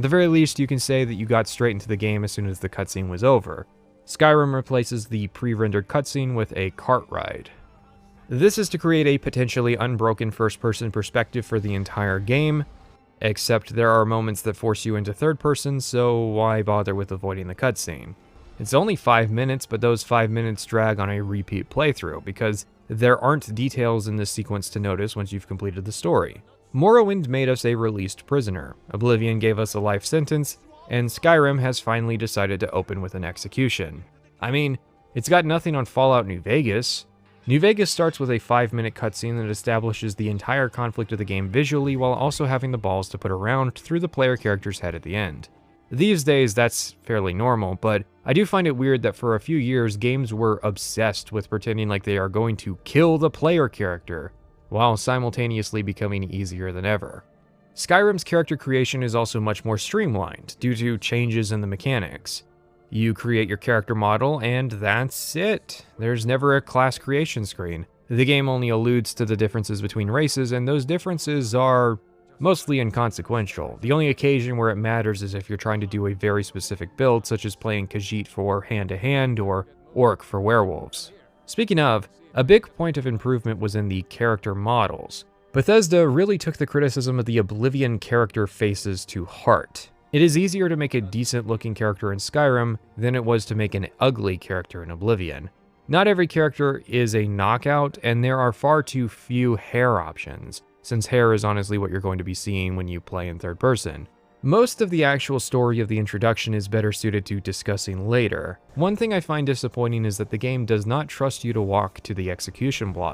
At the very least, you can say that you got straight into the game as soon as the cutscene was over. Skyrim replaces the pre-rendered cutscene with a cart ride. This is to create a potentially unbroken first-person perspective for the entire game, except there are moments that force you into third person, so why bother with avoiding the cutscene? It's only 5 minutes, but those 5 minutes drag on a repeat playthrough, because there aren't details in this sequence to notice once you've completed the story. Morrowind made us a released prisoner, Oblivion gave us a life sentence, and Skyrim has finally decided to open with an execution. I mean, it's got nothing on Fallout New Vegas. New Vegas starts with a 5-minute cutscene that establishes the entire conflict of the game visually while also having the balls to put a round through the player character's head at the end. These days, that's fairly normal, but I do find it weird that for a few years, games were obsessed with pretending like they are going to kill the player character, while simultaneously becoming easier than ever. Skyrim's character creation is also much more streamlined, due to changes in the mechanics. You create your character model, and that's it. There's never a class creation screen. The game only alludes to the differences between races, and those differences are mostly inconsequential. The only occasion where it matters is if you're trying to do a very specific build, such as playing Khajiit for hand-to-hand or Orc for werewolves. Speaking of, a big point of improvement was in the character models. Bethesda really took the criticism of the Oblivion character faces to heart. It is easier to make a decent-looking character in Skyrim than it was to make an ugly character in Oblivion. Not every character is a knockout, and there are far too few hair options, since hair is honestly what you're going to be seeing when you play in third person. Most of the actual story of the introduction is better suited to discussing later. One thing I find disappointing is that the game does not trust you to walk to the execution block.